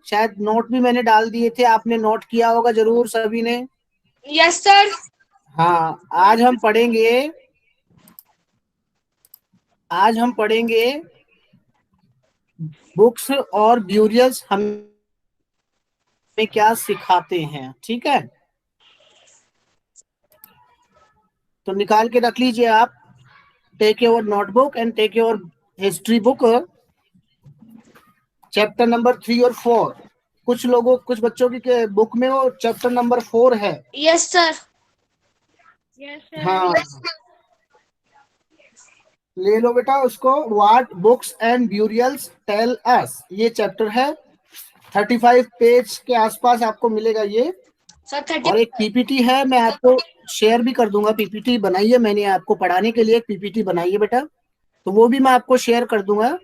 शायद नोट भी मैंने डाल दिए थे, आपने नोट किया होगा जरूर सभी ने। Yes sir. हाँ, आज हम पढ़ेंगे बुक्स और ब्यूरियल्स हमें क्या सिखाते हैं, ठीक है। तो निकाल के रख लीजिए आप, take your notebook and take your history book, chapter number 3 और 4। कुछ बच्चों की बुक में वो चैप्टर नंबर 4 है। Yes sir. हाँ, ले लो बेटा उसको। What books and burials tell us, ये चैप्टर है। 35 पेज के आसपास आपको मिलेगा ये। सर और एक पीपीटी है, मैं आपको शेयर भी कर दूंगा। पीपीटी बनाई है मैंने आपको पढ़ाने के लिए, एक पीपीटी बनाई है बेटा, तो वो भी मैं आपको शेयर कर दूंगा।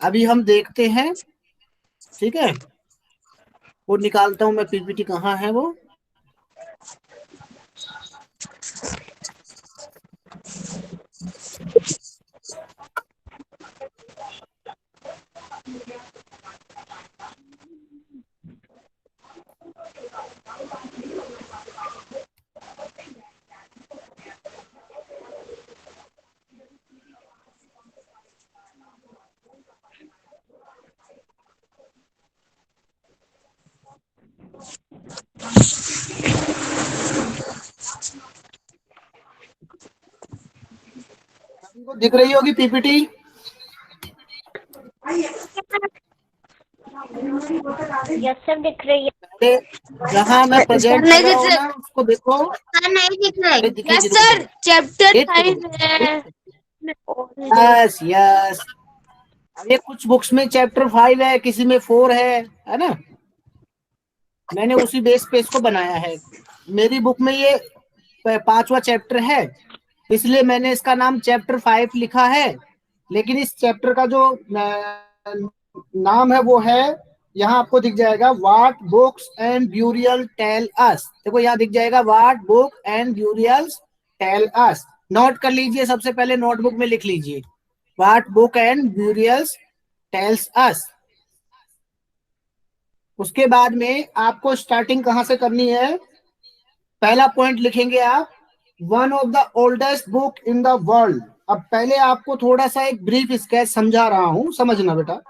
अभी हम देखते हैं, ठीक है। वो निकालता हूं मैं, पीपीटी कहाँ है वो। आपको दिख रही होगी पीपीटी, यस सर दिख रही है। जहाँ मैं सर प्रेजेंट कर नहीं रहा दिख हूँ रहे। ना, उसको देखो। सर नहीं दिख रही। अरे दिखेगी, यस रुक सर, जाओ। चैप्टर एक 5 सेकंड, है। Yes yes. अब ये कुछ बुक्स में चैप्टर 5 है, किसी में 4 है ना। मैंने उसी बेस पे इसको बनाया है। मेरी बुक में ये 5वां चैप्टर है, इसलिए मैंने इसका नाम चैप्टर 5 लिखा है। लेकिन इस चैप्टर का जो नाम है वो है, यहाँ आपको दिख जाएगा, what books and burial tell us. देखो यहाँ दिख जाएगा, what book and burials tell us. Note कर लीजिए, सबसे पहले नोटबुक में लिख लीजिए, what book and burials tells us. उसके बाद में आपको स्टार्टिंग कहां से करनी है। पहला पॉइंट लिखेंगे आप, one of the oldest book in the world. अब पहले आपको थोड़ा सा एक ब्रीफ स्केच समझा रहा हूं, समझना बेटा।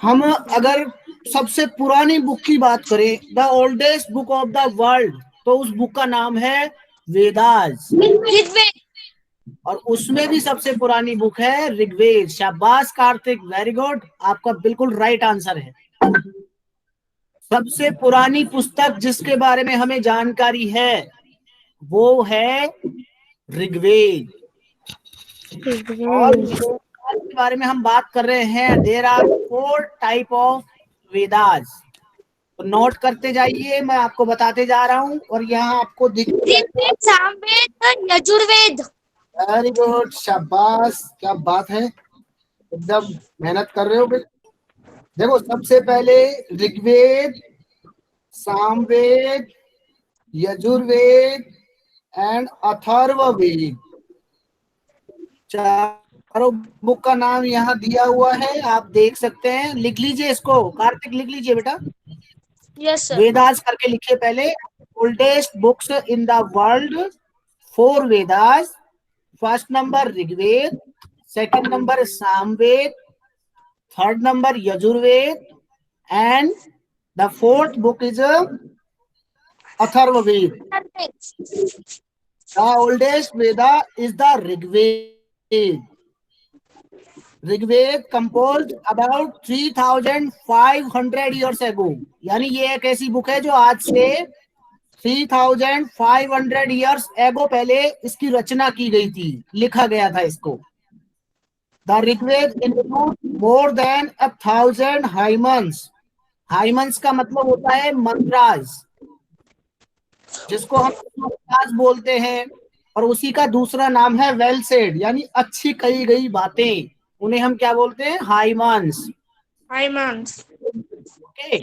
हम अगर सबसे पुरानी बुक की बात करें, the oldest book of the world, तो उस बुक का नाम है वेदास। ऋग्वेद। और उसमें भी सबसे पुरानी बुक है ऋग्वेद। शाबाश कार्तिक, वेरी गुड, आपका बिल्कुल राइट आंसर है। सबसे पुरानी पुस्तक जिसके बारे में हमें जानकारी है वो है ऋग्वेद। और वेदास के बारे में हम बात कर रहे हैं, there are 4 type of Vedas. तो नोट करते जाइए, मैं आपको बताते जा रहा हूँ। और यहाँ आपको दिख, ऋग्वेद, सामवेद, यजुर्वेद। वेरी गुड, शाबाश, क्या बात है, एकदम मेहनत कर रहे हो भाई। देखो, सबसे पहले ऋग्वेद, सामवेद, यजुर्वेद एंड अथर्ववेद, चारों बुक का नाम यहाँ दिया हुआ है, आप देख सकते हैं। लिख लीजिए इसको, कार्तिक लिख लीजिए बेटा, यस सर। वेदास करके लिखिए पहले। Oldest books in the world, 4 Vedas. First number Rigveda, second number Samaveda, third number Yajurveda and the fourth book is Atharvaveda. The oldest Veda is the Rigved. Rigveda composed about 3500 years ago। यानी ये एक ऐसी बुक है जो आज से 3500 years ago पहले इसकी रचना की गई थी, लिखा गया था इसको। The Rigved includes more than 1000 hymns। हाइमन्स का मतलब होता है मंत्रास, जिसको हम मंत्रास बोलते हैं। और उसी का दूसरा नाम है वेल सेड, यानी अच्छी कही गई बातें, उन्हें हम क्या बोलते हैं, हाइमन्स। हाइमन्स। ओके।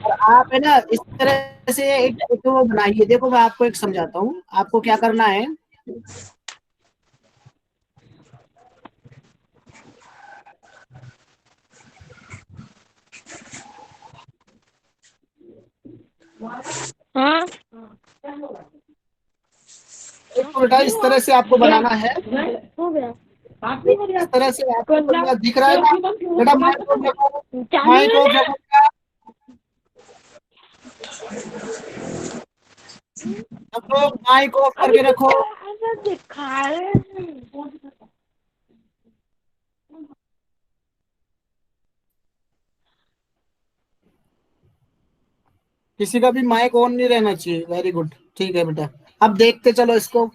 और आप है ना, इस तरह से एक वो बनाइए। देखो मैं आपको एक समझाता हूँ, आपको क्या करना है। हाँ तो बेटा इस तरह से आपको बनाना है, हो गया। इस तरह से आपको दिख रहा है ना बेटा। माइक ऑफ रखो, माइक ऑफ रखो बेटा। सब लोग माइक ऑफ करके रखो। किसी का भी माइक ऑन नहीं रहना चाहिए। वेरी गुड, ठीक है बेटा। अब देखते चलो इसको।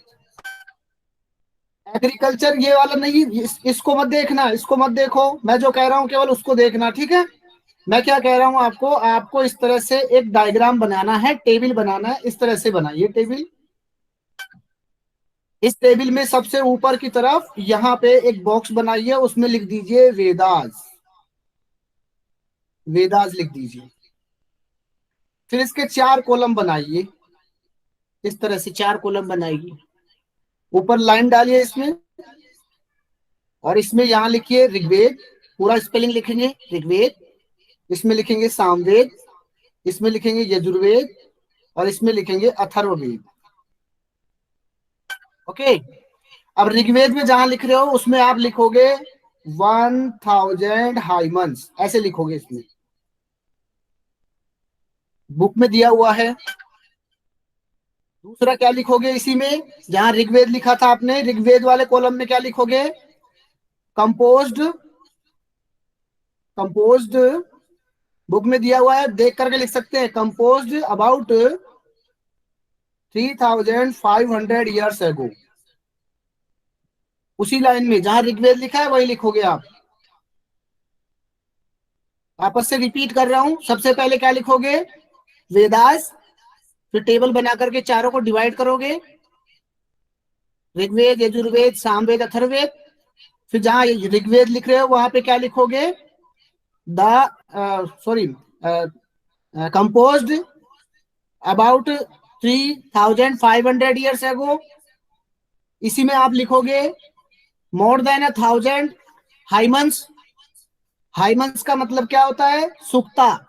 एग्रीकल्चर ये वाला नहीं, इसको मत देखना, इसको मत देखो। मैं जो कह रहा हूँ केवल उसको देखना, ठीक है। मैं क्या कह रहा हूँ आपको, आपको इस तरह से एक डायग्राम बनाना है, टेबल बनाना है। इस तरह से बनाइए टेबल। इस टेबल में सबसे ऊपर की तरफ यहाँ पे एक बॉक्स बनाइए, उसमें लिख दीजिए वेदास। वेदास लिख दीजिए। फिर इसके 4 कॉलम बनाइए, इस तरह से 4 कॉलम बनाइए। ऊपर लाइन डालिए इसमें, और इसमें यहाँ लिखिए ऋग्वेद, पूरा स्पेलिंग लिखेंगे ऋग्वेद। इसमें लिखेंगे सामवेद, इसमें लिखेंगे यजुर्वेद, और इसमें लिखेंगे अथर्ववेद। ओके। अब ऋग्वेद में जहां लिख रहे हो उसमें आप लिखोगे 1000 हाइमन्स, ऐसे लिखोगे। इसमें बुक में दिया हुआ है। दूसरा क्या लिखोगे इसी में, जहां ऋग्वेद लिखा था आपने, ऋग्वेद वाले कॉलम में क्या लिखोगे, कंपोज्ड। कंपोज्ड बुक में दिया हुआ है, देख करके लिख सकते हैं। Composed about 3500 years ago. उसी लाइन में जहां ऋग्वेद लिखा है वही लिखोगे आप। वापस से रिपीट कर रहा हूं, सबसे पहले क्या लिखोगे, वेदास। फिर टेबल बना करके चारों को डिवाइड करोगे, ऋग्वेद यजुर्वेद सामवेद अथर्ववेद। फिर जहां ऋग्वेद लिख रहे हो वहां पे क्या लिखोगे, the sorry composed about 3500 years ago. इसी में आप लिखोगे मोर देन 1000 हाइमन्स। हाइमन्स का मतलब क्या होता है, सुक्ता,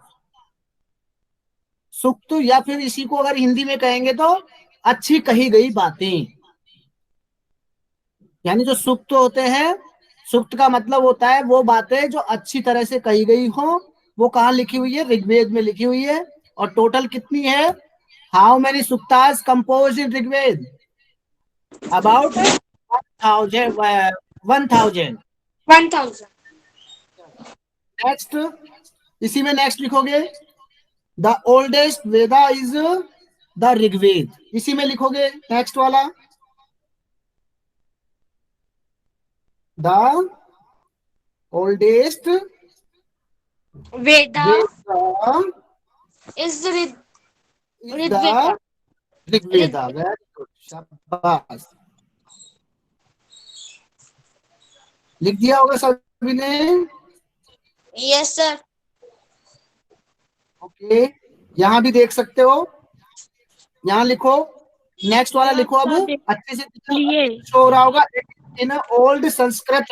सुक्त, या फिर इसी को अगर हिंदी में कहेंगे तो अच्छी कही गई बातें। यानी जो सुक्त होते हैं, सुक्त का मतलब होता है वो बातें जो अच्छी तरह से कही गई हो। वो कहाँ लिखी हुई है, ऋग्वेद में लिखी हुई है। और टोटल कितनी है, how many suktas compose in Rigveda, about 1000 1000। 1000। Next, इसी में नेक्स्ट लिखोगे the oldest Veda is the Rigveda. इसी में लिखोगे नेक्स्ट वाला, the oldest Veda Veda is the is Rigveda. The Rigveda. Rig- very good, शाबाश। लिख दिया होगा सभी ने। Yes, sir. ओके, यहाँ भी देख सकते हो, यहाँ लिखो। नेक्स्ट वाला लिखो अब, अच्छे से शो हो रहा होगा। In old Sanskrit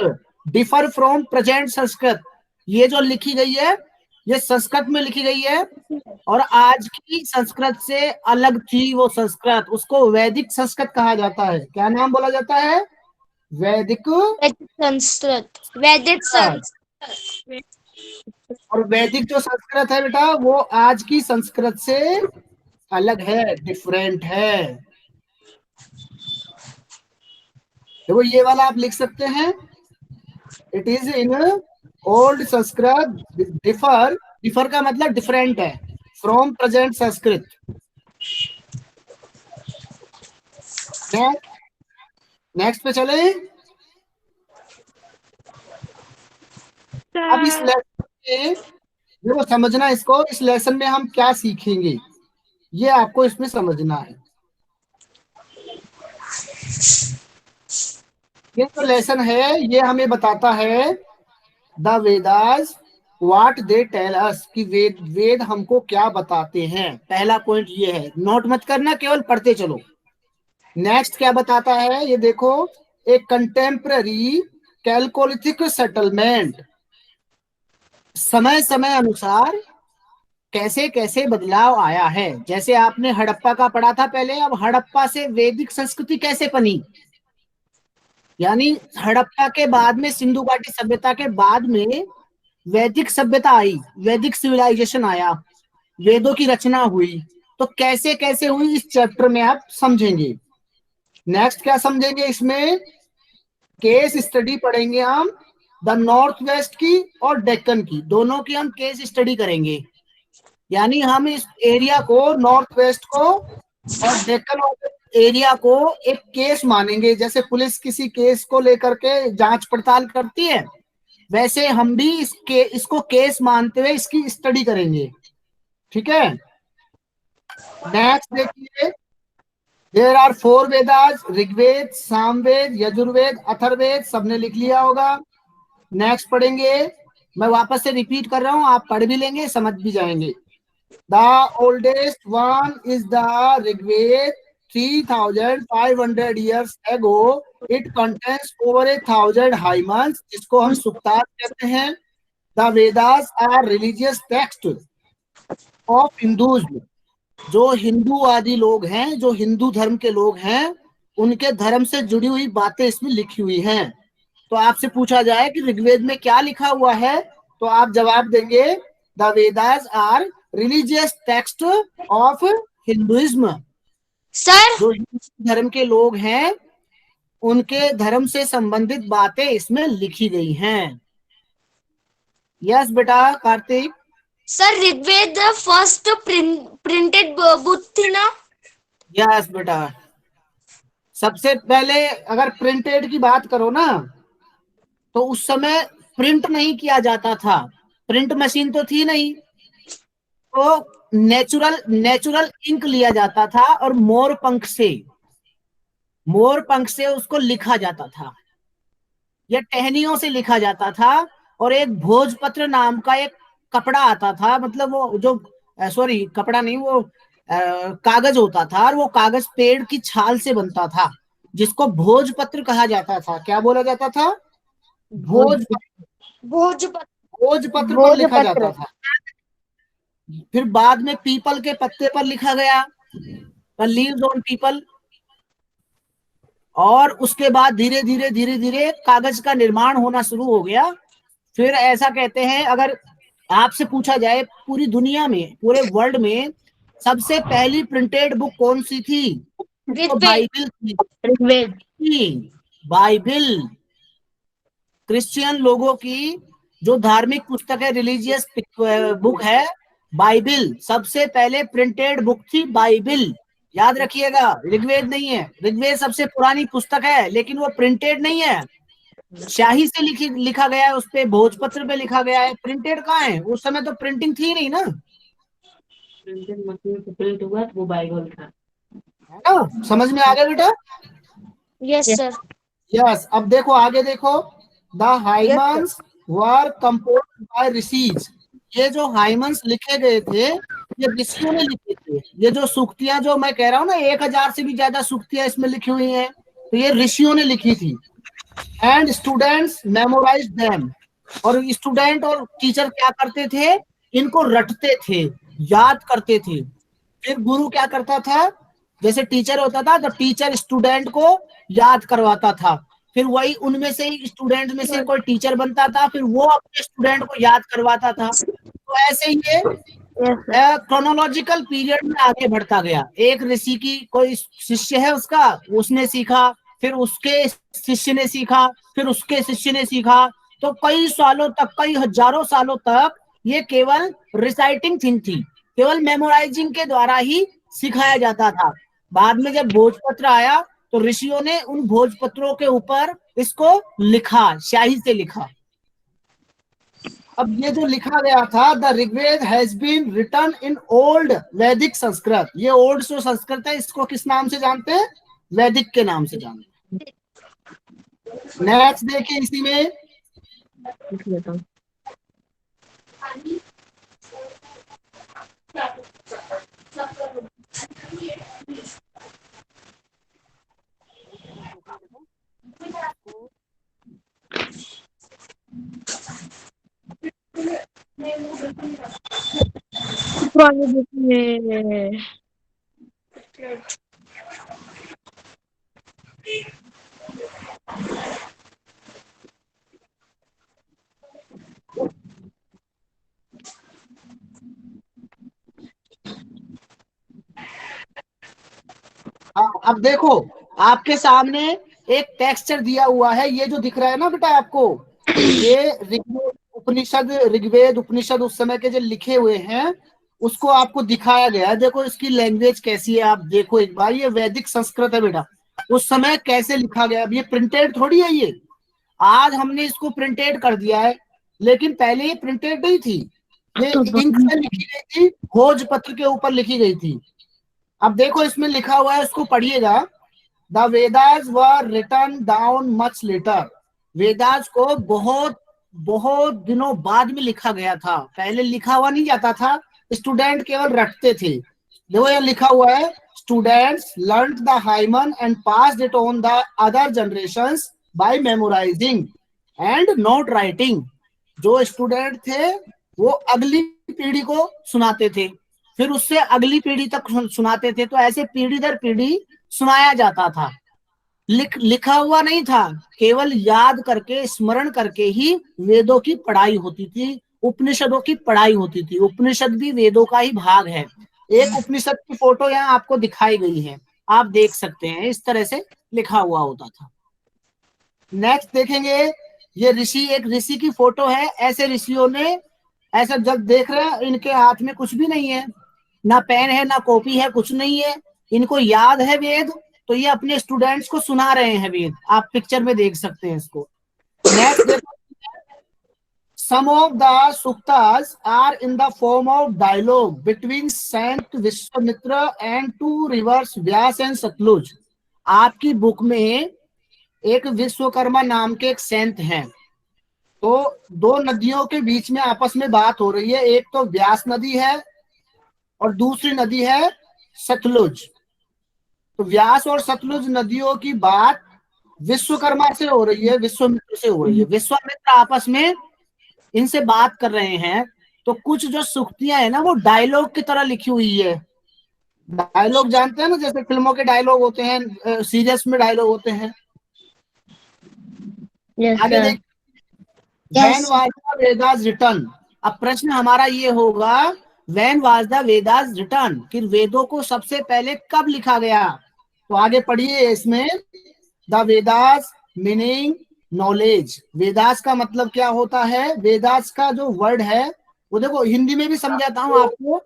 differ from present Sanskrit. ये जो लिखी गई है ये संस्कृत में लिखी गई है, और आज की संस्कृत से अलग थी वो संस्कृत। उसको वैदिक संस्कृत कहा जाता है। क्या नाम बोला जाता है, वैदिक। Vedic Sanskrit. Vedic Sanskrit. और वैदिक जो संस्कृत है बेटा वो आज की संस्कृत से अलग है, डिफरेंट है। देखो ये वाला आप लिख सकते हैं, it is in old Sanskrit differ. Differ का मतलब डिफरेंट है फ्रॉम प्रेजेंट संस्कृत। नेक्स्ट पे चले। अब इस लेसन में देखो, समझना इसको, इस लेसन में हम क्या सीखेंगे ये आपको इसमें समझना है। ये जो लेसन है ये हमें बताता है the Vedas what they tell us, कि वेद हमको क्या बताते हैं। पहला पॉइंट ये है, नोट मत करना, केवल पढ़ते चलो। नेक्स्ट क्या बताता है ये देखो, एक कंटेम्पररी कैलकोलिथिक सेटलमेंट, समय समय अनुसार कैसे कैसे बदलाव आया है। जैसे आपने हड़प्पा का पढ़ा था पहले, अब हड़प्पा से वैदिक संस्कृति कैसे बनी, यानी हड़प्पा के बाद में, सिंधु घाटी सभ्यता के बाद में वैदिक सभ्यता आई, वैदिक सिविलाइजेशन आया, वेदों की रचना हुई। तो कैसे कैसे हुई इस चैप्टर में आप समझेंगे। नेक्स्ट क्या समझेंगे इसमें, केस स्टडी पढ़ेंगे हम, द नॉर्थ वेस्ट की और डेक्कन की, दोनों की हम केस स्टडी करेंगे। यानी हम इस एरिया को, नॉर्थ वेस्ट को और डेक्कन एरिया को एक केस मानेंगे। जैसे पुलिस किसी केस को लेकर के जांच पड़ताल करती है, वैसे हम भी इसको केस मानते हुए इसकी स्टडी करेंगे। ठीक है। नेक्स्ट देखिए, देयर आर 4 वेदास, ऋग्वेद, सामवेद, यजुर्वेद, अथर्ववेद, सबने लिख लिया होगा। नेक्स्ट पढ़ेंगे, मैं वापस से रिपीट कर रहा हूं, आप पढ़ भी लेंगे, समझ भी जाएंगे। The oldest one is the Rigveda, 3500 years ago it contains over 1000 hymns, जिसको हम सुक्तार कहते हैं। The Vedas are religious text of Hinduism, जो हिंदू आदि लोग हैं, जो हिंदू धर्म के लोग हैं, उनके धर्म से जुड़ी हुई बातें इसमें लिखी हुई हैं। तो आपसे पूछा जाए कि ऋग्वेद में क्या लिखा हुआ है, तो आप जवाब देंगे the Vedas are religious text of Hinduism. Sir जो हिंदू धर्म के लोग हैं, उनके धर्म से संबंधित बातें इसमें लिखी गई हैं। यस बेटा Kartik. Sir Rigveda first printed book थी ना? यस बेटा, सबसे पहले अगर प्रिंटेड की बात करो ना, तो उस समय प्रिंट नहीं किया जाता था, प्रिंट मशीन तो थी नहीं, तो नेचुरल नेचुरल इंक लिया जाता था और मोर पंख से उसको लिखा जाता था, या टहनियों से लिखा जाता था। और एक भोजपत्र नाम का एक कपड़ा आता था, मतलब वो जो, सॉरी कपड़ा नहीं, वो कागज होता था, और वो कागज पेड़ की छाल से बनता था, जिसको भोजपत्र कहा जाता था। क्या बोला जाता था? भोज भोजपत्र। भोजपत्र पर लिखा जाता था। फिर बाद में पीपल के पत्ते पर लिखा गया, लीव्स ऑन पीपल। और उसके बाद धीरे धीरे धीरे धीरे कागज का निर्माण होना शुरू हो गया। फिर ऐसा कहते हैं, अगर आपसे पूछा जाए पूरी दुनिया में, पूरे वर्ल्ड में सबसे पहली प्रिंटेड बुक कौन सी थी, तो बाइबल थी। ऋग्वेद। बाइबल क्रिश्चियन लोगों की जो धार्मिक पुस्तक है, रिलीजियस बुक है, बाइबल सबसे पहले प्रिंटेड बुक थी, बाइबल। याद रखिएगा, ऋग्वेद नहीं है। ऋग्वेद सबसे पुरानी पुस्तक है, लेकिन वो प्रिंटेड नहीं है, स्याही से लिखा गया है, उस पे भोजपत्र पे लिखा गया है। प्रिंटेड कहाँ है? उस समय तो प्रिंटिंग थी नहीं ना, प्रिंटेड मशीन से प्रिंट हुआ तो वो बाइबल था। है ना? समझ में आ गया बेटा? Yes sir. यस। अब देखो आगे देखो, the हाइमन्स were composed bye rishis. ये जो हाइमन्स लिखे गए थे, ये ऋषियों ने लिखे थे। ये जो सूक्तियां जो मैं कह रहा हूँ ना, 1000 से भी ज्यादा सूक्तियां इसमें लिखी हुई हैं, तो ये ऋषियों ने लिखी थी। एंड स्टूडेंट्स मेमोराइज देम, और स्टूडेंट और टीचर क्या करते थे, इनको रटते थे, याद करते थे। फिर गुरु क्या करता था, जैसे टीचर होता था तो टीचर स्टूडेंट को याद करवाता था, फिर वही उनमें से ही स्टूडेंट में से कोई टीचर बनता था, फिर वो अपने स्टूडेंट को याद करवाता था। तो ऐसे ही ये क्रोनोलॉजिकल पीरियड में आगे बढ़ता गया। एक ऋषि की कोई शिष्य है उसका, उसने सीखा, फिर उसके शिष्य ने सीखा, फिर उसके शिष्य ने सीखा। तो कई सालों तक, कई हजारों सालों तक ये केवल रिसाइटिंग थिंग थी, केवल मेमोराइजिंग के द्वारा ही सिखाया जाता था। बाद में जब भोजपत्र आया, तो ऋषियों ने उन भोजपत्रों के ऊपर इसको लिखा, स्याही से लिखा। अब ये जो लिखा गया था, the Rigveda has been written in old Vedic Sanskrit. ये ओल्ड जो संस्कृत है, इसको किस नाम से जानते हैं? वैदिक के नाम से जानते हैं। नेक्स्ट देखिए इसी में, लिख लेता हूँ। वाली बुक में। हाँ, अब देखो आपके सामने एक टेक्सचर दिया हुआ है, ये जो दिख रहा है ना बेटा आपको, ये ऋग्वेद उपनिषद उस समय के जो लिखे हुए हैं उसको आपको दिखाया गया है। देखो इसकी लैंग्वेज कैसी है, आप देखो एक बार, ये वैदिक संस्कृत है बेटा, उस समय कैसे लिखा गया। अब ये प्रिंटेड थोड़ी है, ये आज हमने इसको प्रिंटेड कर दिया है, लेकिन पहले ये प्रिंटेड नहीं थी, ये इंक से लिखी गई थी, भोजपत्र के ऊपर लिखी गई थी। अब देखो इसमें लिखा हुआ है, उसको पढ़िएगा। The Vedas were written down much later. Vedas को बहुत बहुत दिनों बाद में लिखा गया था, पहले लिखा हुआ नहीं जाता था, स्टूडेंट केवल रटते थे। देखो ये लिखा हुआ है, students learn the hymn and pass it on the other generations by memorizing and not writing. जो स्टूडेंट थे वो अगली पीढ़ी को सुनाते थे, फिर उससे अगली पीढ़ी तक सुनाते थे, तो ऐसे पीढ़ी दर पीढ़ी सुनाया जाता था। लिखा हुआ नहीं था, केवल याद करके स्मरण करके ही वेदों की पढ़ाई होती थी, उपनिषदों की पढ़ाई होती थी। उपनिषद भी वेदों का ही भाग है। एक उपनिषद की फोटो यहाँ आपको दिखाई गई है, आप देख सकते हैं, इस तरह से लिखा हुआ होता था। नेक्स्ट देखेंगे, ये ऋषि, एक ऋषि की फोटो है। ऐसे ऋषियों ने, ऐसा जब देख रहे हैं इनके हाथ में कुछ भी नहीं है, ना पेन है ना कॉपी है, कुछ नहीं है, इनको याद है वेद, तो ये अपने स्टूडेंट्स को सुना रहे हैं वेद। आप पिक्चर में देख सकते हैं इसको। नेक्स्ट देखो, some of the suktas are in the form of dialogue between saint Vishwamitra and two rivers Vyas and Sutlej. आपकी बुक में एक विश्वकर्मा नाम के एक सेंट हैं, तो दो नदियों के बीच में आपस में बात हो रही है, एक तो व्यास नदी है और दूसरी नदी है सतलुज। तो व्यास और सतलुज नदियों की बात विश्वकर्मा से हो रही है, विश्वामित्र से हो रही है। विश्वामित्र आपस में इनसे बात कर रहे हैं, तो कुछ जो सूक्तियां है ना वो डायलॉग की तरह लिखी हुई है। डायलॉग जानते हैं ना, जैसे फिल्मों के डायलॉग होते हैं, सीरियल्स में डायलॉग होते हैं। आगे देख, when was the Vedas written. अब प्रश्न हमारा ये होगा, when was the Vedas written, कि वेदों को सबसे पहले कब लिखा गया। तो आगे पढ़िए इसमें, the Vedas meaning knowledge. Vedas का मतलब क्या होता है, वेदास का जो वर्ड है वो देखो हिंदी में भी समझाता हूँ आपको,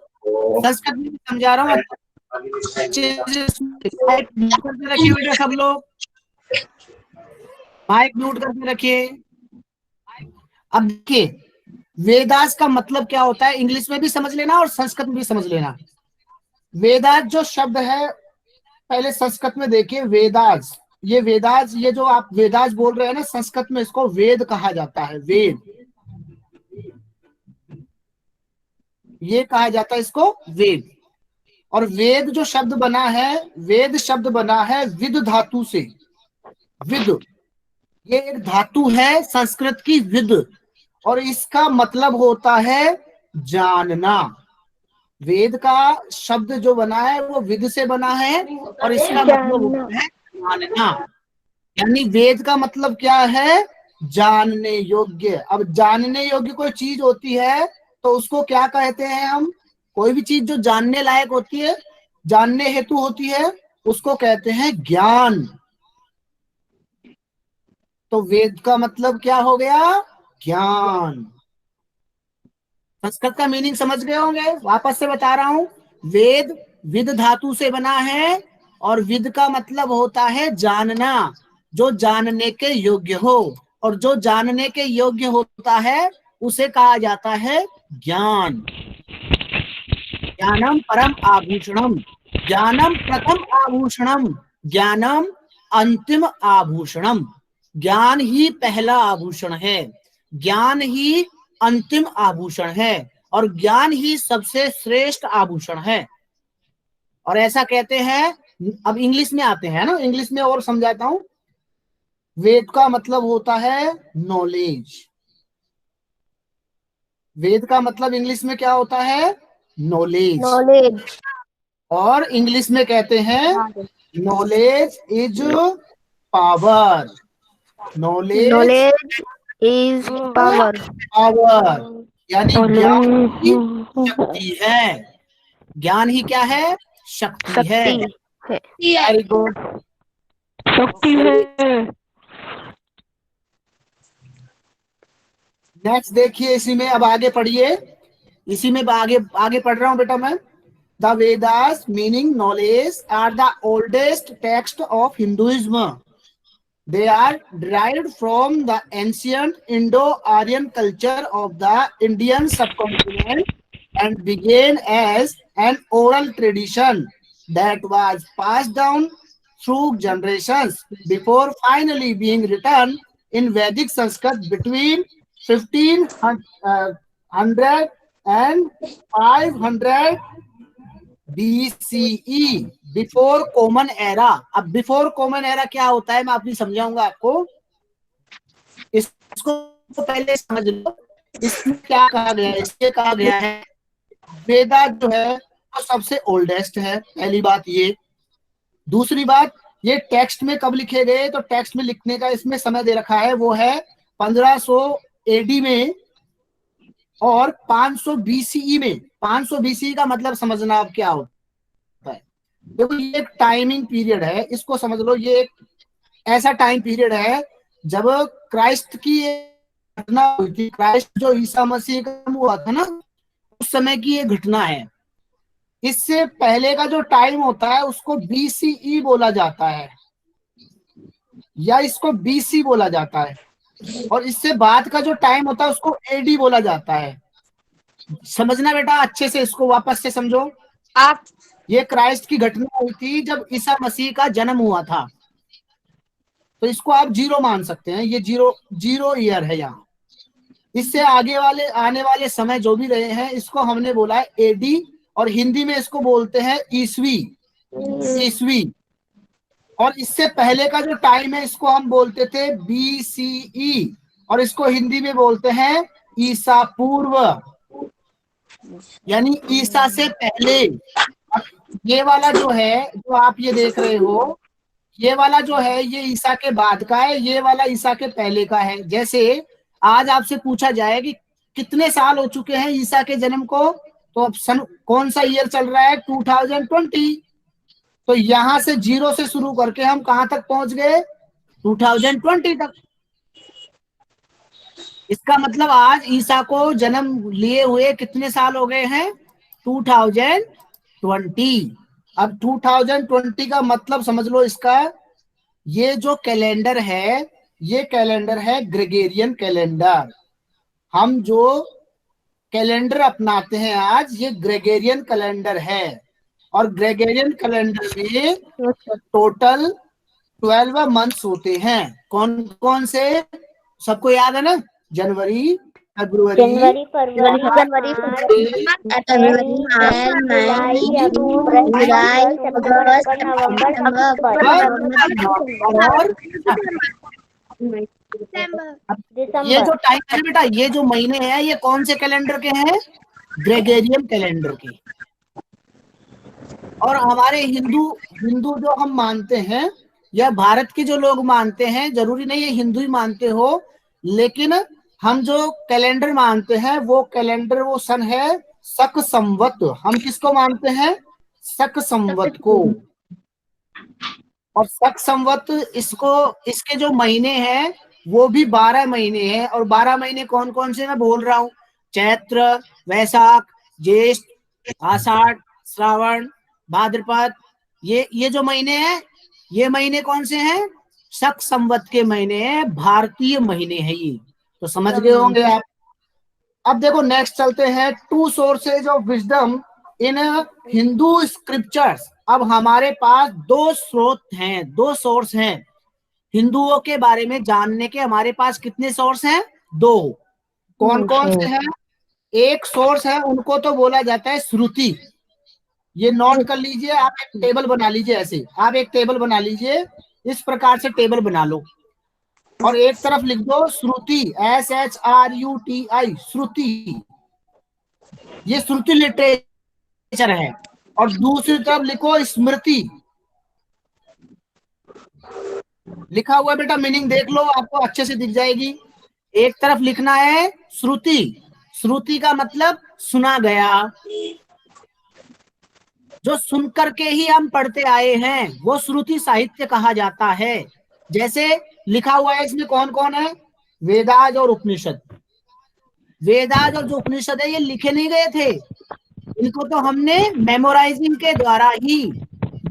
संस्कृत में भी समझा रहा हूँ। माइक म्यूट करके रखिए बेटा, सब लोग माइक म्यूट करके रखिए। अब देखिए वेदास का मतलब क्या होता है, इंग्लिश में भी समझ लेना और संस्कृत में भी समझ लेना। वेदास जो शब्द है, पहले संस्कृत में देखिए, वेदास, ये वेदास, ये जो आप वेदास बोल रहे हैं ना, संस्कृत में इसको वेद कहा जाता है, वेद, ये कहा जाता है इसको वेद। और वेद जो शब्द बना है, वेद शब्द बना है विद धातु से। विद, ये एक धातु है संस्कृत की, विद, और इसका मतलब होता है जानना। वेद का शब्द जो बना है वो विद से बना है, और इसका मतलब होता है जानना। यानी वेद का मतलब क्या है, जानने योग्य। अब जानने योग्य कोई चीज होती है तो उसको क्या कहते हैं हम, कोई भी चीज जो जानने लायक होती है, जानने हेतु होती है, उसको कहते हैं ज्ञान। तो वेद का मतलब क्या हो गया, ज्ञान। संस्कृत का मीनिंग समझ गए होंगे, वापस से बता रहा हूं। वेद विद धातु से बना है, और विद का मतलब होता है जानना, जो जानने के योग्य हो, और जो जानने के योग्य होता है उसे कहा जाता है ज्ञान। ज्ञानम परम आभूषणम, ज्ञानम प्रथम आभूषणम, ज्ञानम अंतिम आभूषणम। ज्ञान ही पहला आभूषण है, ज्ञान ही अंतिम आभूषण है, और ज्ञान ही सबसे श्रेष्ठ आभूषण है। और ऐसा कहते हैं, अब इंग्लिश में आते हैं ना, इंग्लिश में और समझाता हूं। वेद का मतलब होता है नॉलेज। वेद का मतलब इंग्लिश में क्या होता है, नॉलेज, knowledge, और इंग्लिश में कहते हैं knowledge is power, knowledge knowledge is power, power, यानी ज्ञान ही शक्ति है, ज्ञान ही क्या है, शक्ति है। शक्ति है, वेरी गुड, शक्ति है। नेक्स्ट देखिए, इसी में अब आगे पढ़िए, इसी में आगे आगे पढ़ रहा हूं बेटा मैं। The Vedas meaning knowledge are the oldest text of Hinduism. They are derived from the ancient Indo-Aryan culture of the Indian subcontinent and began as an oral tradition that was passed down through generations before finally being written in Vedic Sanskrit between 1500 and 500 BCE, before common era. अब before common era क्या होता है मैं अभी समझाऊंगा आपको, इसको पहले समझ लो। इसमें क्या कहा गया है, इसके कहा गया है वेदा जो है वो सबसे ओल्डेस्ट है, पहली बात ये। दूसरी बात, ये टेक्स्ट में कब लिखे गए, तो टेक्स्ट में लिखने का इसमें समय दे रखा है, वो है 1500 AD में और 500 BCE में। 500 BCE का मतलब समझना अब क्या होता है, देखो ये एक टाइमिंग पीरियड है, इसको समझ लो। ये एक ऐसा टाइम पीरियड है जब क्राइस्ट की घटना हुई थी, क्राइस्ट जो ईसा मसीह का हुआ था ना, उस समय की ये घटना है। इससे पहले का जो टाइम होता है उसको BCE बोला जाता है, या इसको BC बोला जाता है, और इससे बाद का जो टाइम होता है उसको AD बोला जाता है। समझना बेटा अच्छे से, इसको वापस से समझो। आप ये क्राइस्ट की घटना हुई थी जब ईसा मसीह का जन्म हुआ था, तो इसको आप 0 मान सकते हैं, ये 0 ईयर है यहाँ। इससे आगे वाले आने वाले समय जो भी रहे हैं इसको हमने बोला है AD, और हिंदी में इसको बोलते हैं ईसवी, ईसवी। और इससे पहले का जो टाइम है इसको हम बोलते थे BCE, और इसको हिंदी में बोलते हैं ईसा पूर्व, यानी ईसा से पहले। ये वाला जो है, जो आप ये देख रहे हो, ये वाला जो है ये ईसा के बाद का है, ये वाला ईसा के पहले का है। जैसे आज आपसे पूछा जाए कि कितने साल हो चुके हैं ईसा के जन्म को, तो अब सन कौन सा ईयर चल रहा है, 2020। तो यहां से 0 से शुरू करके हम कहां तक पहुंच गए, 2020 तक। इसका मतलब आज ईसा को जन्म लिए हुए कितने साल हो गए हैं, 2020। अब 2020 का मतलब समझ लो इसका, ये जो कैलेंडर है ये कैलेंडर है ग्रेगोरियन कैलेंडर। हम जो कैलेंडर अपनाते हैं आज, ये ग्रेगोरियन कैलेंडर है, और ग्रेगोरियन कैलेंडर में टोटल 12 मंथ्स होते हैं। कौन कौन से, सबको याद है ना, जनवरी, फरवरी, जनवरी, फरवरी, जुलाई, अगस्त, और दिसंबर। ये जो टाइम है बेटा, ये जो महीने हैं ये कौन से कैलेंडर के हैं, ग्रेगोरियन कैलेंडर के। और हमारे हिंदू हिंदू जो हम मानते हैं, या भारत के जो लोग मानते हैं, जरूरी नहीं है हिंदू ही मानते हो, लेकिन हम जो कैलेंडर मानते हैं वो कैलेंडर, वो सन है शक संवत। हम किसको मानते हैं, शक संवत को। और शक संवत, इसको, इसके जो महीने हैं वो भी 12 महीने हैं। और 12 महीने कौन कौन से मैं बोल रहा हूँ, चैत्र, वैशाख, ज्येष्ठ, आषाढ़, श्रावण, भाद्रपद, ये जो महीने हैं, ये महीने कौन से हैं, शक संवत के महीने हैं, भारतीय महीने हैं ये। तो समझ गए होंगे आप। अब देखो नेक्स्ट चलते हैं, 2 sources of wisdom in Hindu scriptures. अब हमारे पास 2 स्रोत हैं, 2 सोर्स हैं हिंदुओं के बारे में जानने के। हमारे पास कितने सोर्स हैं, 2। कौन कौन से हैं, एक सोर्स है उनको तो बोला जाता है श्रुति। ये नोट कर लीजिए, आप एक टेबल बना लीजिए, ऐसे आप एक टेबल बना लीजिए, इस प्रकार से टेबल बना लो, और एक तरफ लिख दो श्रुति, SHRUTI, श्रुति। ये श्रुति लिटरेचर लिटरेचर है, और दूसरी तरफ लिखो स्मृति। लिखा हुआ बेटा, मीनिंग देख लो, आपको अच्छे से दिख जाएगी। एक तरफ लिखना है श्रुति, श्रुति का मतलब सुना गया, जो सुन करके ही हम पढ़ते आए हैं वो श्रुति साहित्य कहा जाता है। जैसे लिखा हुआ है इसमें कौन कौन है, वेदाज और उपनिषद। वेदाज और जो उपनिषद है ये लिखे नहीं गए थे, इनको तो हमने मेमोराइजिंग के द्वारा ही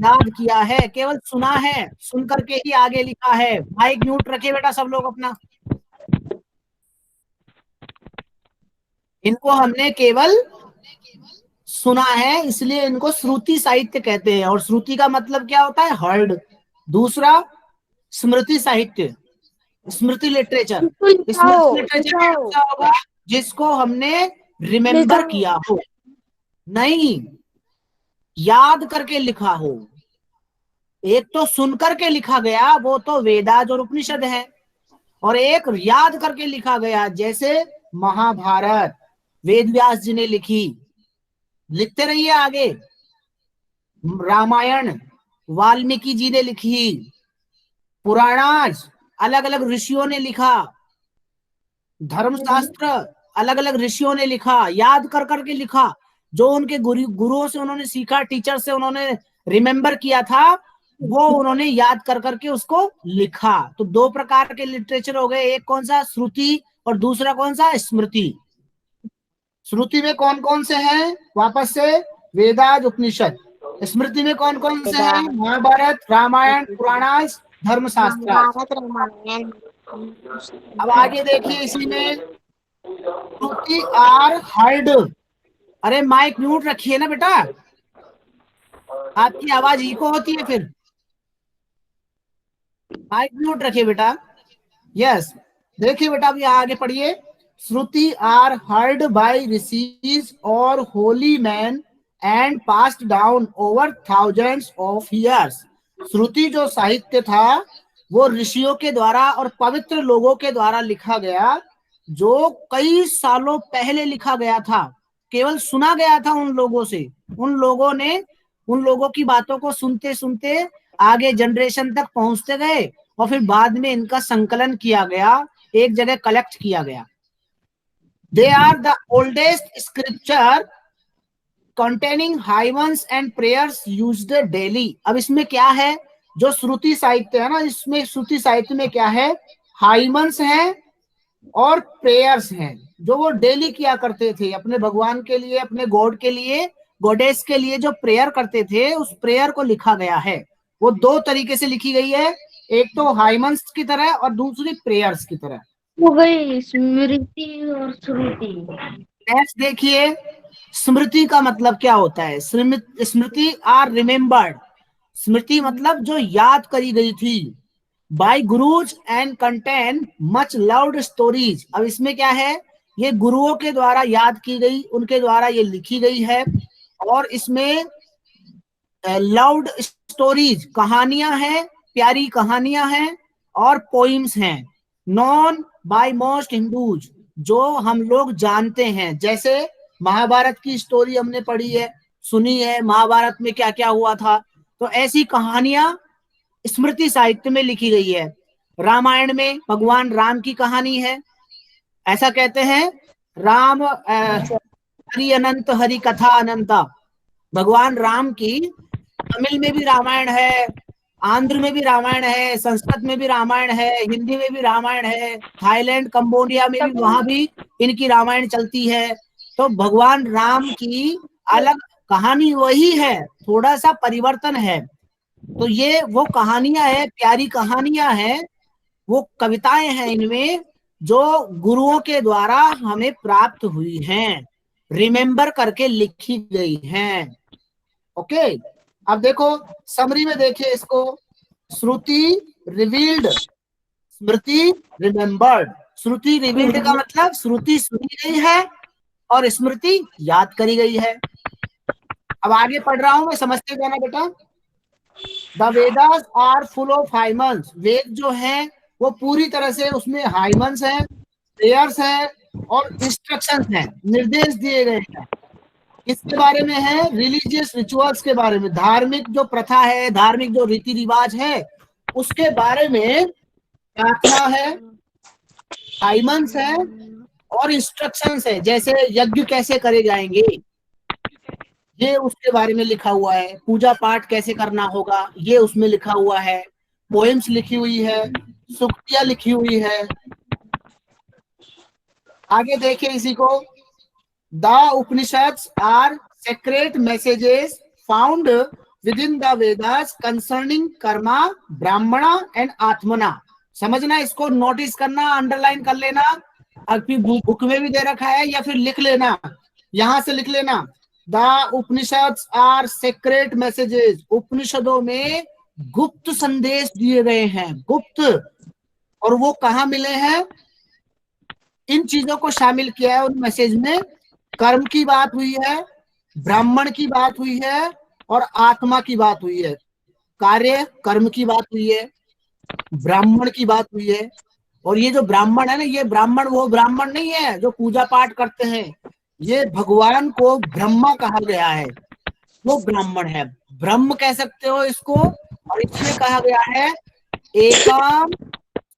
याद किया है, केवल सुना है, सुन करके ही आगे लिखा है। माइक म्यूट रखे बेटा सब लोग अपना। इनको हमने केवल सुना है, इसलिए इनको श्रुति साहित्य कहते हैं। और श्रुति का मतलब क्या होता है, हर्ड। दूसरा स्मृति साहित्य, स्मृति लिटरेचर। स्मृति लिटरेचर क्या होगा, जिसको हमने रिमेम्बर किया हो, नहीं याद करके लिखा हो। एक तो सुन करके लिखा गया, वो तो वेदाज और उपनिषद है, और एक याद करके लिखा गया, जैसे महाभारत वेद व्यास जी ने लिखी, लिखते रहिए आगे। रामायण वाल्मीकि जी ने लिखी, पुराणाज अलग अलग ऋषियों ने लिखा, धर्मशास्त्र अलग अलग ऋषियों ने लिखा, याद कर करके लिखा। जो उनके गुरुओं से उन्होंने सीखा, टीचर से उन्होंने रिमेम्बर किया था, वो उन्होंने याद कर करके उसको लिखा। तो दो प्रकार के लिटरेचर हो गए, एक कौन सा, श्रुति, और दूसरा कौन सा, स्मृति। श्रुति में कौन कौन से हैं, वापस से वेदाज उपनिषद। स्मृति में कौन कौन से हैं, महाभारत रामायण पुराणास धर्मशास्त्र। अब आगे देखिए इसी में श्रुति आर हर्ड। अरे माइक म्यूट रखिए ना बेटा, आपकी आवाज इको होती है फिर। माइक म्यूट रखिए बेटा। यस, देखिए बेटा अब यहाँ आगे पढ़िए। Shruti are heard by rishis और holy man and passed down over thousands of years. Shruti जो साहित्य था वो ऋषियों के द्वारा और पवित्र लोगों के द्वारा लिखा गया, जो कई सालों पहले लिखा गया था, केवल सुना गया था उन लोगों से। उन लोगों ने उन लोगों की बातों को सुनते सुनते आगे जनरेशन तक पहुंचते गए, और फिर बाद में इनका संकलन किया गया, एक जगह कलेक्ट किया गया। They are the oldest scripture containing hymns and prayers used daily। अब इसमें क्या है, जो श्रुति साहित्य है ना, इसमें श्रुति साहित्य में क्या है, हाइमन्स हैं और प्रेयर्स हैं, जो वो डेली किया करते थे अपने भगवान के लिए, अपने गॉड के लिए, गॉडेस के लिए जो प्रेयर करते थे, उस प्रेयर को लिखा गया है। वो दो तरीके से लिखी गई है, एक तो हाइमन्स की तरह और दूसरी प्रेयर्स की तरह। हो गई स्मृति और श्रुति। नेक्स्ट देखिए, स्मृति का मतलब क्या होता है। स्मृति आर रिमेम्बर्ड। स्मृति मतलब जो याद करी गई थी, by gurus and contain much loud stories. अब इसमें क्या है, ये गुरुओं के द्वारा याद की गई, उनके द्वारा ये लिखी गई है, और इसमें लाउड स्टोरीज कहानियां हैं, प्यारी कहानियां हैं, और पोइम्स हैं, नॉन बाय मोस्ट हिंदूज, जो हम लोग जानते हैं। जैसे महाभारत की स्टोरी हमने पढ़ी है, सुनी है, महाभारत में क्या क्या हुआ था, तो ऐसी कहानियां स्मृति साहित्य में लिखी गई है। रामायण में भगवान राम की कहानी है, ऐसा कहते हैं, राम हरि अनंत हरि कथा अनंता। भगवान राम की तमिल में भी रामायण है, आंध्र में भी रामायण है, संस्कृत में भी रामायण है, हिंदी में भी रामायण है, थाईलैंड कंबोडिया में भी, वहां भी इनकी रामायण चलती है। तो भगवान राम की अलग कहानी वही है, थोड़ा सा परिवर्तन है। तो ये वो कहानियां हैं, प्यारी कहानियां हैं, वो कविताएं हैं इनमें, जो गुरुओं के द्वारा हमें प्राप्त हुई हैं, रिमेम्बर करके लिखी गई हैं। ओके, अब देखो समरी में देखिए इसको। श्रुति रिवील्ड, स्मृति रिमेम्बर्ड। श्रुति रिवील्ड का मतलब श्रुति सुनी गई है और स्मृति याद करी गई है। अब आगे पढ़ रहा हूं मैं, समझते जाना बेटा। The Vedas are full of hymns. Veda जो है वो पूरी तरह से उसमें हाइमन्स हैं, प्रेयर्स हैं और इंस्ट्रक्शंस हैं, निर्देश दिए गए हैं। किसके बारे में है? रिलीजियस रिचुअल्स के बारे में, धार्मिक जो प्रथा है, धार्मिक जो रीति रिवाज है, उसके बारे में प्रार्थना है, टाइमन्स है और इंस्ट्रक्शंस है। जैसे यज्ञ कैसे करे जाएंगे, ये उसके बारे में लिखा हुआ है। पूजा पाठ कैसे करना होगा, ये उसमें लिखा हुआ है। पोएम्स लिखी हुई है, सूक्तियां लिखी हुई है। आगे देखिए इसी को, the Upanishads are secret messages found within the Vedas concerning karma, Brahmana and आत्मना। समझना, इसको नोटिस करना, अंडरलाइन कर लेना। अभी बुक में भी दे रखा है या फिर लिख लेना, यहां से लिख लेना। The Upanishads are secret messages, उपनिषदों में गुप्त संदेश दिए गए हैं, गुप्त। और वो कहाँ मिले हैं? इन चीजों को शामिल किया है उन मैसेज में। कर्म की बात हुई है, ब्राह्मण की बात हुई है और आत्मा की बात हुई है। कार्य कर्म की बात हुई है, ब्राह्मण की बात हुई है। और ये जो ब्राह्मण है ना, ये ब्राह्मण वो ब्राह्मण नहीं है जो पूजा पाठ करते हैं। ये भगवान को ब्रह्मा कहा गया है, वो ब्राह्मण है, ब्रह्म कह सकते हो इसको। और इसमें कहा गया है एकम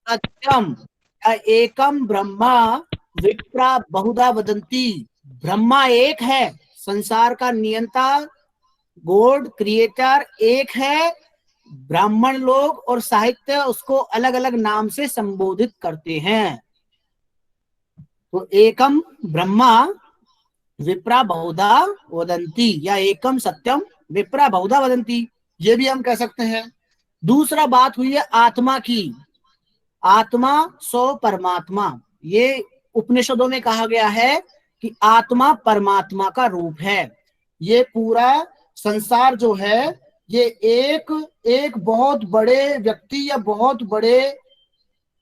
सत्यम, एकम ब्रह्मा विप्रा बहुधा वदंती। ब्रह्मा एक है, संसार का नियंता, गॉड क्रिएटर एक है। ब्राह्मण लोग और साहित्य उसको अलग अलग नाम से संबोधित करते हैं। तो एकम ब्रह्मा विप्रा बहुधा वदंती, या एकम सत्यम विप्रा बहुधा वदंती, ये भी हम कह सकते हैं। दूसरा बात हुई है आत्मा की। आत्मा सो परमात्मा, ये उपनिषदों में कहा गया है कि आत्मा परमात्मा का रूप है। ये पूरा संसार जो है, ये एक एक बहुत बड़े व्यक्ति या बहुत बड़े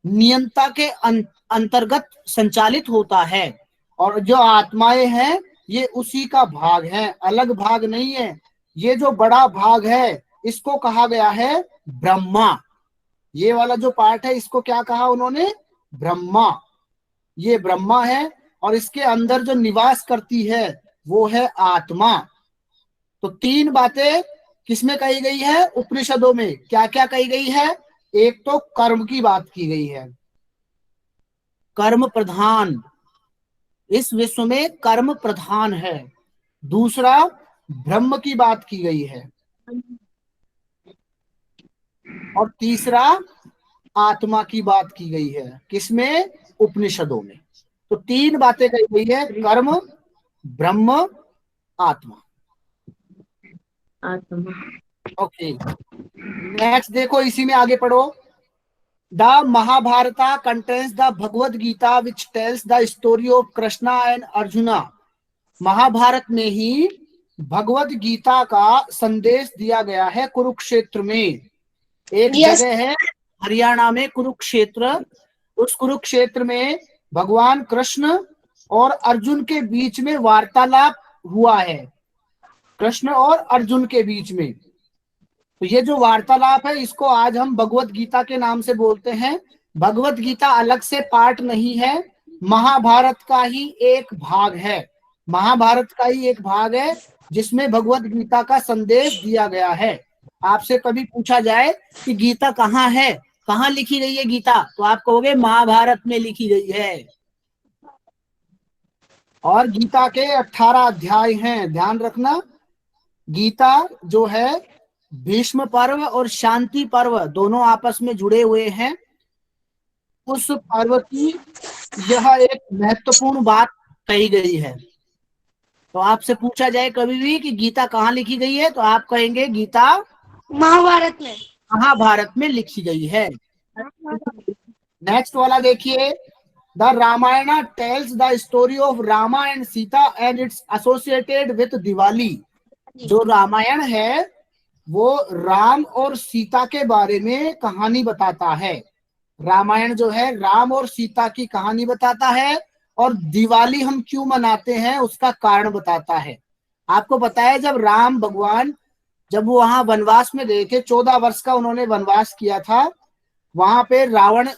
नियंता के अंतर्गत संचालित होता है। और जो आत्माएं हैं ये उसी का भाग है, अलग भाग नहीं है। ये जो बड़ा भाग है इसको कहा गया है ब्रह्मा। ये वाला जो पार्ट है इसको क्या कहा उन्होंने? ब्रह्मा। ये ब्रह्मा है और इसके अंदर जो निवास करती है वो है आत्मा। तो तीन बातें किसमें कही गई है? उपनिषदों में क्या क्या कही गई है? एक तो कर्म की बात की गई है, कर्म प्रधान, इस विश्व में कर्म प्रधान है। दूसरा ब्रह्म की बात की गई है और तीसरा आत्मा की बात की गई है। किसमें? उपनिषदों में। तो तीन बातें कही गई है, कर्म, ब्रह्म, आत्मा। ओके, नेक्स्ट देखो, इसी में आगे पढ़ो। The Mahabharata contains the Bhagavad Gita which tells the story of Krishna and Arjuna. Mahabharata में ही भगवद गीता का संदेश दिया गया है कुरुक्षेत्र में। एक जगह है हरियाणा में कुरुक्षेत्र, उस कुरुक्षेत्र में भगवान कृष्ण और अर्जुन के बीच में वार्तालाप हुआ है, कृष्ण और अर्जुन के बीच में। तो ये जो वार्तालाप है इसको आज हम भगवत गीता के नाम से बोलते हैं। भगवत गीता अलग से पार्ट नहीं है, महाभारत का ही एक भाग है। महाभारत का ही एक भाग है जिसमें भगवत गीता का संदेश दिया गया है। आपसे कभी पूछा जाए कि गीता कहाँ है, कहाँ लिखी गई है गीता, तो आप कहोगे महाभारत में लिखी गई है। और गीता के 18 अध्याय हैं, ध्यान रखना। गीता जो है भीष्म पर्व और शांति पर्व दोनों आपस में जुड़े हुए हैं। उस पर्व की यह एक महत्वपूर्ण बात कही गई है। तो आपसे पूछा जाए कभी भी कि गीता कहाँ लिखी गई है, तो आप कहेंगे गीता महाभारत में, महाभारत में लिखी गई है। नेक्स्ट वाला देखिए, the Ramayana tells the story of Rama and Sita and it's associated with Diwali. जो रामायण है वो राम और सीता के बारे में कहानी बताता है। रामायण जो है राम और सीता की कहानी बताता है, और दिवाली हम क्यों मनाते हैं उसका कारण बताता है। आपको पता है जब राम भगवान जब वो वहां वनवास में गए थे, 14 वर्ष का उन्होंने वनवास किया था, वहां पे रावण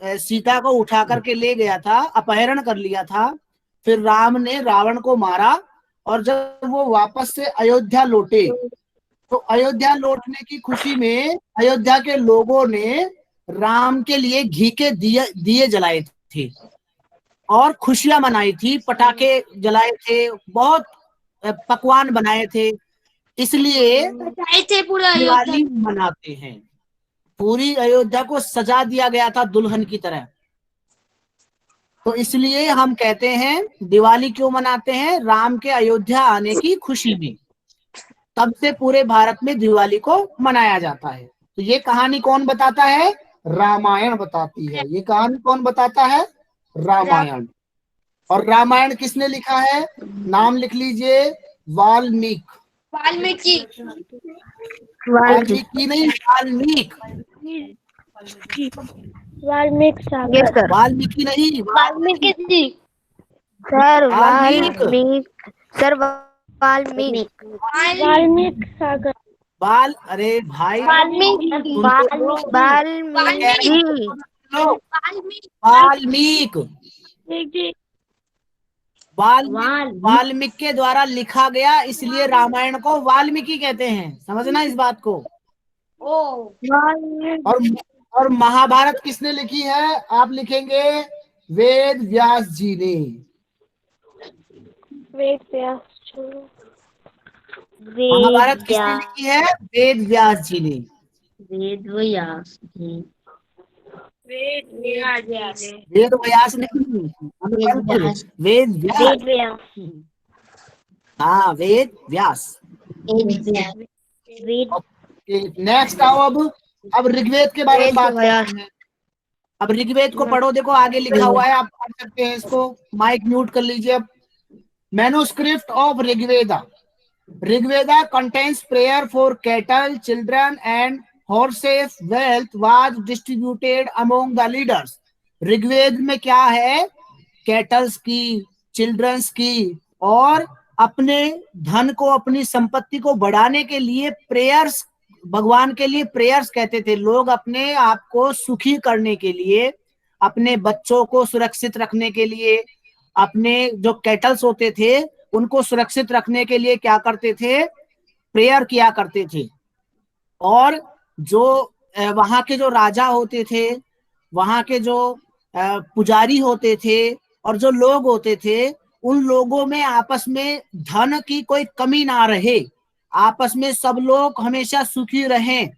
सीता को उठा करके ले गया था, अपहरण कर लिया था। फिर राम ने रावण को मारा और जब वो वापस से अयोध्या लौटे तो अयोध्या लौटने की खुशी में अयोध्या के लोगों ने राम के लिए घी के दिए जलाए थे और खुशियां मनाई थी, पटाखे जलाए थे, बहुत पकवान बनाए थे, इसलिए बचाए थे पूरा अयोध्या। दिवाली मनाते हैं। पूरी अयोध्या को सजा दिया गया था दुल्हन की तरह, तो इसलिए हम कहते हैं दिवाली क्यों मनाते हैं, राम के अयोध्या आने की खुशी में। तब से पूरे भारत में दिवाली को मनाया जाता है। तो ये कहानी कौन बताता है, रामायण बताती है। ये कहानी कौन बताता है, रामायण। और रामायण किसने लिखा है, नाम लिख लीजिए, वाल्मीकि। वाल्मीकि। वाल्मीकि नहीं, वाल्मीकि सागर। वाल्मीकि नहीं, वाल्मीकि जी। सर वाल्मीकि। सर वाल्मीकि सागर। अरे भाई, वाल्मीकि। वाल्मीकि के द्वारा लिखा गया, इसलिए रामायण को वाल्मीकि कहते हैं, समझना इस बात को। और महाभारत किसने लिखी है, आप लिखेंगे वेद व्यास जी ने। महाभारत किसने लिखी है, वेद व्यास जी ने। वेद व्यास जी। वेद व्यास नहीं, वेद व्यास। हाँ, वेद व्यास। नेक्स्ट आओ, अब ऋग्वेद के बारे में बात करते हैं। अब ऋग्वेद को पढ़ो, देखो आगे लिखा हुआ है, आप पढ़ सकते हैं इसको। माइक म्यूट कर लीजिए अब। Manuscript of Rigveda. Rigveda contains prayer for cattle, children and horses, wealth was distributed among the leaders. Rigveda में क्या है, कैटल्स की, चिल्ड्रंस की, और अपने धन को, अपनी संपत्ति को बढ़ाने के लिए प्रेयर्स, भगवान के लिए प्रेयर्स कहते थे लोग। अपने आप को सुखी करने के लिए, अपने बच्चों को सुरक्षित रखने के लिए, अपने जो कैटल्स होते थे उनको सुरक्षित रखने के लिए क्या करते थे, प्रेयर किया करते थे। और जो वहां के जो राजा होते थे, वहां के जो पुजारी होते थे, और जो लोग होते थे, उन लोगों में आपस में धन की कोई कमी ना रहे, आपस में सब लोग हमेशा सुखी रहें।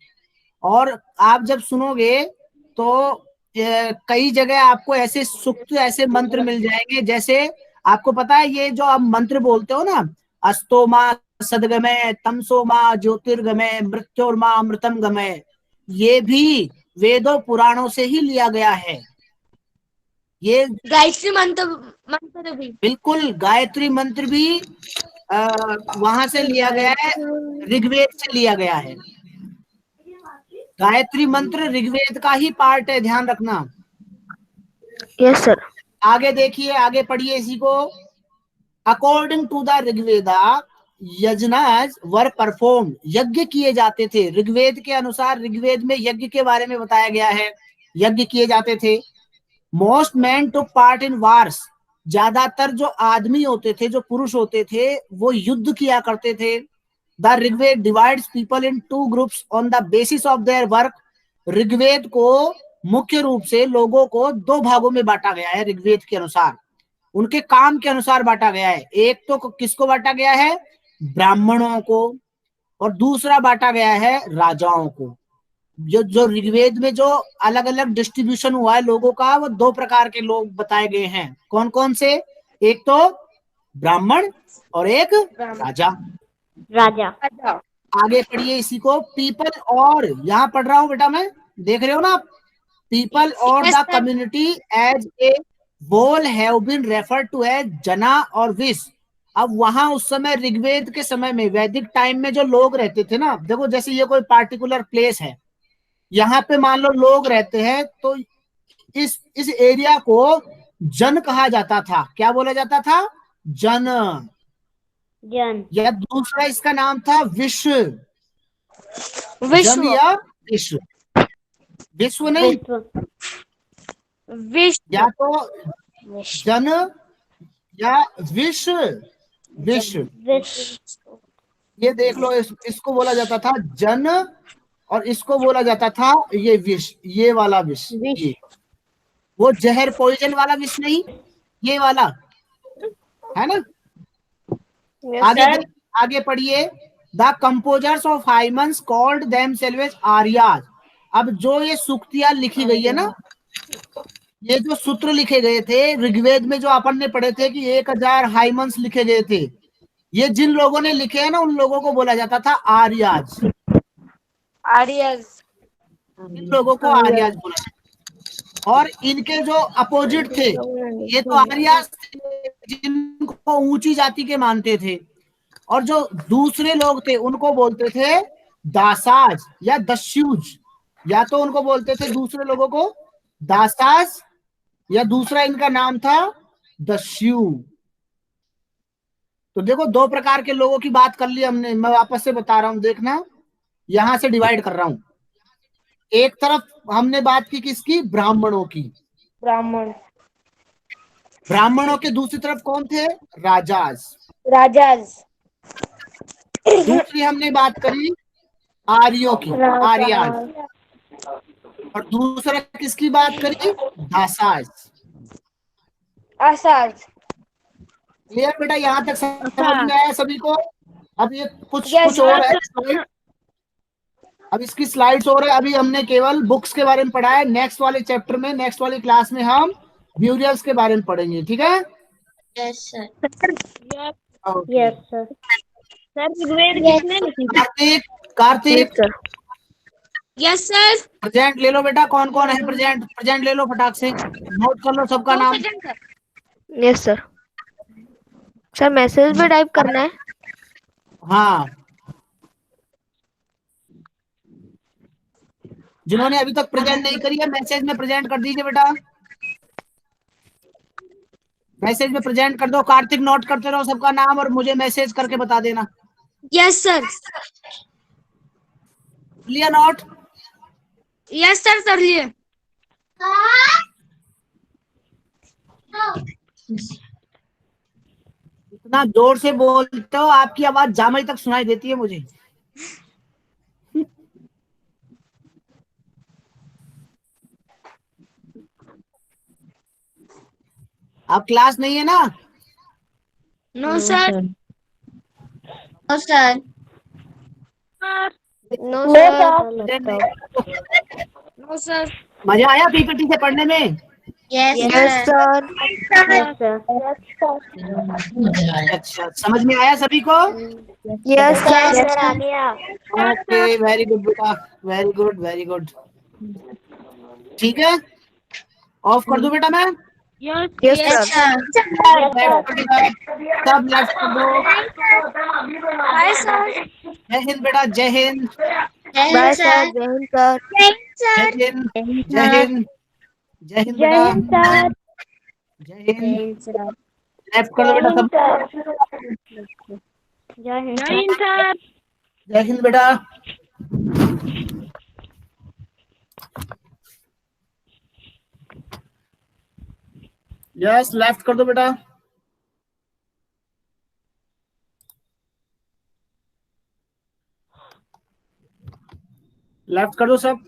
और आप जब सुनोगे तो कई जगह आपको ऐसे सूक्त, ऐसे मंत्र मिल जाएंगे, जैसे आपको पता है ये जो आप मंत्र बोलते हो ना, अस्तोमा सदगमय, तमसोमा ज्योतिर्गमय, मृत्योर्मा अमृतम गमय, ये भी वेदों पुराणों से ही लिया गया है। ये गायत्री मंत्र भी, बिल्कुल, गायत्री मंत्र भी वहां से लिया गया है, ऋग्वेद से लिया गया है। गायत्री मंत्र ऋग्वेद का ही पार्ट है, ध्यान रखना। Yes sir. आगे देखिए, आगे पढ़िए इसी को। According to the Rigveda yajnas were perform, यज्ञ किए जाते थे। ऋग्वेद के अनुसार, ऋग्वेद में यज्ञ के बारे में बताया गया है, यज्ञ किए जाते थे। Most man took part in wars, ज्यादातर जो आदमी होते थे, जो पुरुष होते थे, वो युद्ध किया करते थे। The Rigveda divides people into groups on the basis of their work. Rigveda को मुख्य रूप से लोगों को दो भागों में बांटा गया है ऋग्वेद के अनुसार, उनके काम के अनुसार बांटा गया है। एक तो किसको बांटा गया है, ब्राह्मणों को, और दूसरा बांटा गया है राजाओं को। जो ऋग्वेद में जो अलग अलग डिस्ट्रीब्यूशन हुआ है लोगों का, वो दो प्रकार के लोग बताए गए हैं। कौन कौन से, एक तो ब्राह्मण और एक राजा। आगे पढ़िए इसी को। पीपल, और यहाँ पढ़ रहा हूं बेटा मैं, देख रहे हो ना आप, पीपल और the community as a whole have been referred to as jana और विश। अब वहां उस समय ऋग्वेद के समय में, वैदिक टाइम में जो लोग रहते थे ना, देखो जैसे ये कोई पार्टिकुलर प्लेस है, यहाँ पे मान लो लोग रहते हैं, तो इस एरिया को जन कहा जाता था। क्या बोला जाता था, जन। या दूसरा इसका नाम था विश्व। जन या विश्व, विश्व नहीं, विश्व, या तो जन या विश्व, विश्व। विश्व। ये देख लो, इसको बोला जाता था जन, और इसको बोला जाता था ये विष, ये वाला विष, ये वो जहर पॉइजन वाला विष नहीं, ये वाला, है ना। आगे आगे पढ़िए। The composers of hymns called themselves Aryas. अब जो ये सूक्तियां लिखी गई है ना, ये जो सूत्र लिखे गए थे ऋग्वेद में, जो अपन ने पढ़े थे कि 1000 हाइमन्स लिखे गए थे, ये जिन लोगों ने लिखे हैं ना, उन लोगों को बोला जाता था आर्याज। आर्यस। इन लोगों को आर्याज बोला जाता। और इनके जो अपोजिट थे, ये तो आर्याज थे जिनको ऊंची जाति के मानते थे, और जो दूसरे लोग थे उनको बोलते थे दासाज या दस्युज। या तो उनको बोलते थे दूसरे लोगों को दासाज, या दूसरा इनका नाम था दस्यु। तो देखो, दो प्रकार के लोगों की बात कर ली हमने। मैं वापस से बता रहा हूं, देखना, यहां से डिवाइड कर रहा हूं। एक तरफ हमने बात की किसकी, ब्राह्मणों की। ब्राह्मण। ब्राह्मणों के दूसरी तरफ कौन थे, राजाज। राजाज। दूसरी हमने बात करी आर्यों की, आर्याज। और दूसरा किसकी बात करी, दासाज। आसाज। क्लियर बेटा, यहाँ तक समझ में आया सभी को। अब ये कुछ और है स्लाइड, अब इसकी स्लाइड्स और है। अभी हमने केवल बुक्स के बारे में पढ़ा है। नेक्स्ट वाले चैप्टर में, नेक्स्ट वाली क्लास में हम म्यूरियल्स के बारे में पढ़ेंगे, ठीक है। Yes sir. Yes sir. Sir Rigveda किसने लिखी थी? Kartik, Kartik yes sir. Present ले लो बेटा। कौन कौन है प्रेजेंट, प्रेजेंट ले लो फटाक से, नोट कर लो सबका नाम। Yes sir. सर मैसेज में टाइप करना है। हाँ, जिन्होंने अभी तक प्रेजेंट नहीं करी है, मैसेज में प्रेजेंट कर दीजिए बेटा। मैसेज में प्रेजेंट कर दो। कार्तिक नोट करते रहो सबका नाम, और मुझे मैसेज करके बता देना। Yes sir. लिया नोट। यस सर, कर लिए। इतना जोर से बोलते हो, आपकी आवाज जामई तक सुनाई देती है मुझे। अब क्लास नहीं है ना? No sir. No sir. No sir. No sir. मजा आया पीपीटी से पढ़ने में? Yes yes sir. सर। अच्छा, समझ में आया सभी को? यस सर आ गया। ओके, वेरी गुड बेटा, वेरी गुड, वेरी गुड। ठीक है, ऑफ कर दूं बेटा मैं? Yes sir. सब लेफ्ट कर दो। Bye sir. जय हिंद बेटा, जय हिंद, बाय सर। जय हिंद सर। जय हिंद, जय हिंद, जय हिंद बेटा, सर। जय हिंद। लेफ्ट कर दो बेटा सब। जय हिंद सर। जय हिंद बेटा। यस, लेफ्ट कर दो बेटा। लेफ्ट कर दो सब।